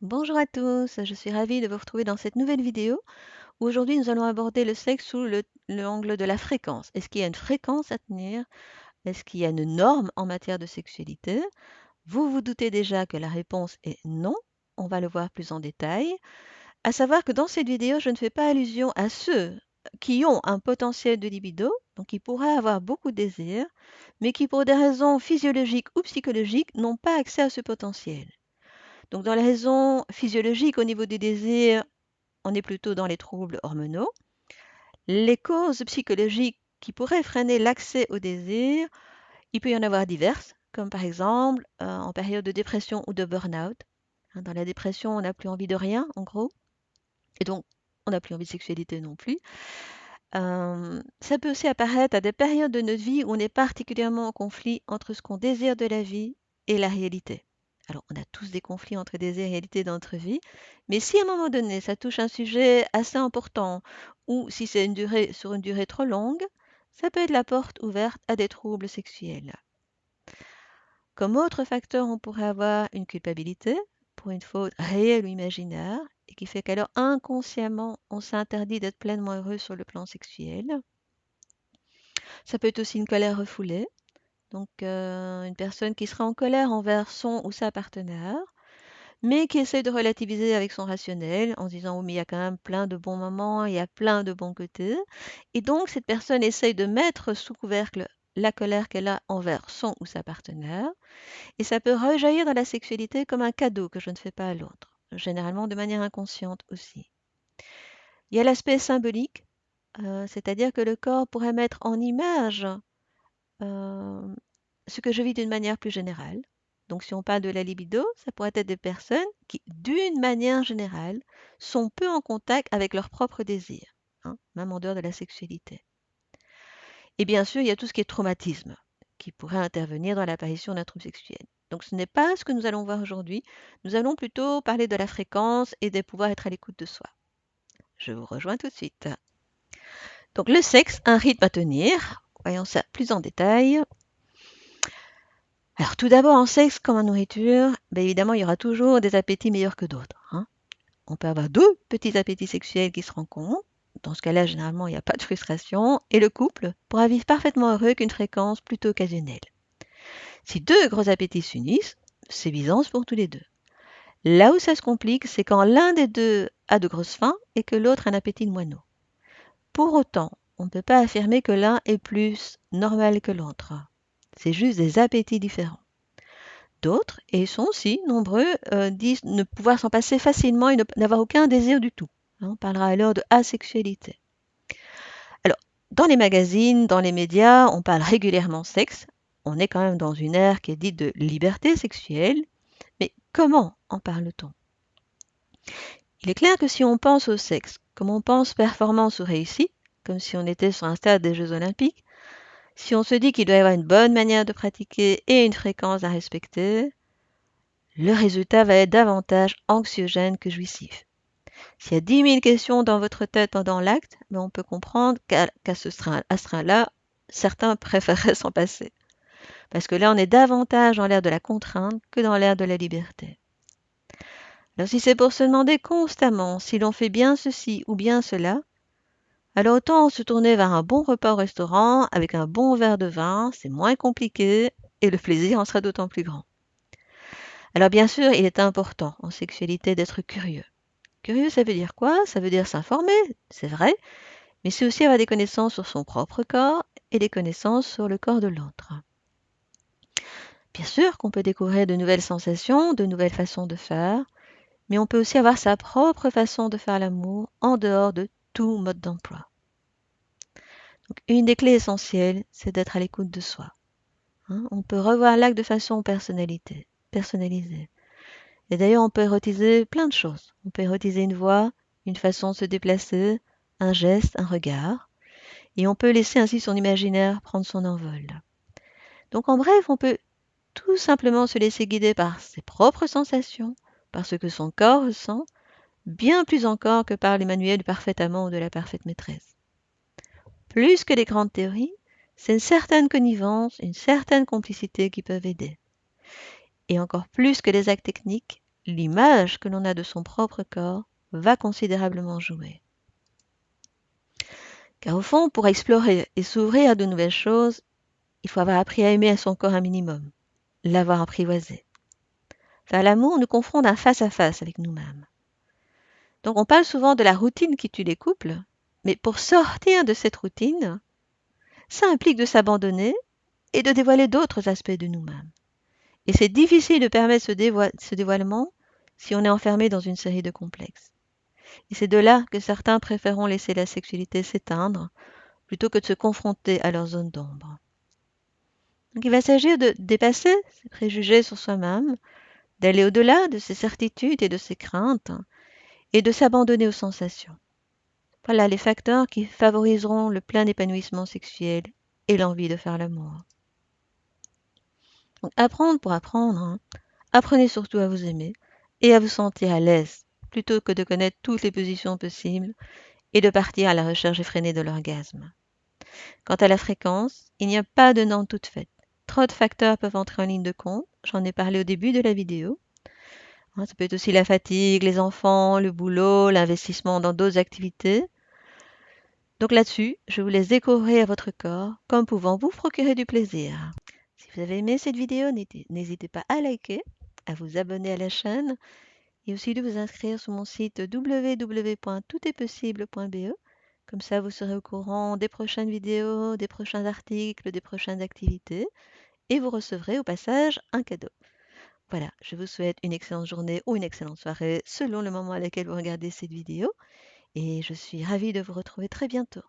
Bonjour à tous, je suis ravie de vous retrouver dans cette nouvelle vidéo où aujourd'hui nous allons aborder le sexe sous l'angle de la fréquence. Est-ce qu'il y a une fréquence à tenir? Est-ce qu'il y a une norme en matière de sexualité? Vous vous doutez déjà que la réponse est non. On va le voir plus en détail. À savoir que dans cette vidéo, je ne fais pas allusion à ceux qui ont un potentiel de libido, donc qui pourraient avoir beaucoup de désir, mais qui pour des raisons physiologiques ou psychologiques n'ont pas accès à ce potentiel. Donc dans les raisons physiologiques au niveau des désirs, on est plutôt dans les troubles hormonaux. Les causes psychologiques qui pourraient freiner l'accès au désir, il peut y en avoir diverses, comme par exemple en période de dépression ou de burn-out. Dans la dépression, on n'a plus envie de rien, en gros, et donc on n'a plus envie de sexualité non plus. Ça peut aussi apparaître à des périodes de notre vie où on est particulièrement en conflit entre ce qu'on désire de la vie et la réalité. Alors, on a tous des conflits entre désir et réalité dans notre vie, mais si à un moment donné, ça touche un sujet assez important, ou si c'est sur une durée trop longue, ça peut être la porte ouverte à des troubles sexuels. Comme autre facteur, on pourrait avoir une culpabilité pour une faute réelle ou imaginaire, et qui fait qu'alors inconsciemment, on s'interdit d'être pleinement heureux sur le plan sexuel. Ça peut être aussi une colère refoulée, donc une personne qui serait en colère envers son ou sa partenaire, mais qui essaie de relativiser avec son rationnel en se disant: «Oh mais il y a quand même plein de bons moments, il y a plein de bons côtés» et donc cette personne essaye de mettre sous couvercle la colère qu'elle a envers son ou sa partenaire et ça peut rejaillir dans la sexualité comme un cadeau que je ne fais pas à l'autre, généralement de manière inconsciente aussi. Il y a l'aspect symbolique, c'est-à-dire que le corps pourrait mettre en image Hem, ce que je vis d'une manière plus générale. Donc si on parle de la libido, ça pourrait être des personnes qui, d'une manière générale, sont peu en contact avec leurs propres désirs, hein, même en dehors de la sexualité. Et bien sûr, il y a tout ce qui est traumatisme, qui pourrait intervenir dans l'apparition d'un trouble sexuel. Donc ce n'est pas ce que nous allons voir aujourd'hui. Nous allons plutôt parler de la fréquence et de pouvoir être à l'écoute de soi. Je vous rejoins tout de suite. Donc le sexe, un rythme à tenir. Voyons ça plus en détail. Alors tout d'abord, en sexe comme en nourriture, évidemment, il y aura toujours des appétits meilleurs que d'autres, hein. On peut avoir deux petits appétits sexuels qui se rencontrent. Dans ce cas-là, généralement, il n'y a pas de frustration et le couple pourra vivre parfaitement heureux qu'une fréquence plutôt occasionnelle. Si deux gros appétits s'unissent, c'est Byzance pour tous les deux. Là où ça se complique, c'est quand l'un des deux a de grosses faims et que l'autre a un appétit de moineau. Pour autant, on ne peut pas affirmer que l'un est plus normal que l'autre. C'est juste des appétits différents. D'autres, et ils sont aussi nombreux, disent ne pouvoir s'en passer facilement et n'avoir aucun désir du tout, hein. On parlera alors de asexualité. Alors, dans les magazines, dans les médias, on parle régulièrement sexe. On est quand même dans une ère qui est dite de liberté sexuelle. Mais comment en parle-t-on? Il est clair que si on pense au sexe, comme on pense performance ou réussite, comme si on était sur un stade des Jeux Olympiques, si on se dit qu'il doit y avoir une bonne manière de pratiquer et une fréquence à respecter, le résultat va être davantage anxiogène que jouissif. S'il y a 10 000 questions dans votre tête pendant l'acte, on peut comprendre qu'à ce train-là, certains préféreraient s'en passer. Parce que là, on est davantage dans l'ère de la contrainte que dans l'ère de la liberté. Alors si c'est pour se demander constamment si l'on fait bien ceci ou bien cela, alors autant se tourner vers un bon repas au restaurant avec un bon verre de vin, c'est moins compliqué et le plaisir en sera d'autant plus grand. Alors bien sûr, il est important en sexualité d'être curieux. Curieux, ça veut dire quoi? Ça veut dire s'informer, c'est vrai, mais c'est aussi avoir des connaissances sur son propre corps et des connaissances sur le corps de l'autre. Bien sûr qu'on peut découvrir de nouvelles sensations, de nouvelles façons de faire, mais on peut aussi avoir sa propre façon de faire l'amour en dehors de tout mode d'emploi. Donc, une des clés essentielles, c'est d'être à l'écoute de soi, hein. On peut revoir l'acte de façon personnalisée. Et d'ailleurs, on peut érotiser plein de choses. On peut érotiser une voix, une façon de se déplacer, un geste, un regard. Et on peut laisser ainsi son imaginaire prendre son envol. Donc en bref, on peut tout simplement se laisser guider par ses propres sensations, par ce que son corps ressent, bien plus encore que par les manuels du parfait amant ou de la parfaite maîtresse. Plus que les grandes théories, c'est une certaine connivence, une certaine complicité qui peuvent aider. Et encore plus que les actes techniques, l'image que l'on a de son propre corps va considérablement jouer. Car au fond, pour explorer et s'ouvrir à de nouvelles choses, il faut avoir appris à aimer son corps un minimum, l'avoir apprivoisé. Faire l'amour nous confronte un face-à-face avec nous-mêmes. Donc on parle souvent de la routine qui tue les couples, mais pour sortir de cette routine, ça implique de s'abandonner et de dévoiler d'autres aspects de nous-mêmes. Et c'est difficile de permettre ce dévoilement si on est enfermé dans une série de complexes. Et c'est de là que certains préféreront laisser la sexualité s'éteindre plutôt que de se confronter à leur zone d'ombre. Donc il va s'agir de dépasser ces préjugés sur soi-même, d'aller au-delà de ses certitudes et de ses craintes, et de s'abandonner aux sensations. Voilà les facteurs qui favoriseront le plein épanouissement sexuel et l'envie de faire l'amour. Donc apprendre pour apprendre, hein. Apprenez surtout à vous aimer et à vous sentir à l'aise, plutôt que de connaître toutes les positions possibles et de partir à la recherche effrénée de l'orgasme. Quant à la fréquence, il n'y a pas de norme toute faite. Trop de facteurs peuvent entrer en ligne de compte, j'en ai parlé au début de la vidéo. Ça peut être aussi la fatigue, les enfants, le boulot, l'investissement dans d'autres activités. Donc là-dessus, je vous laisse découvrir votre corps comme pouvant vous procurer du plaisir. Si vous avez aimé cette vidéo, n'hésitez pas à liker, à vous abonner à la chaîne et aussi de vous inscrire sur mon site www.toutestpossible.be. Comme ça, vous serez au courant des prochaines vidéos, des prochains articles, des prochaines activités et vous recevrez au passage un cadeau. Voilà, je vous souhaite une excellente journée ou une excellente soirée selon le moment à laquelle vous regardez cette vidéo et je suis ravie de vous retrouver très bientôt.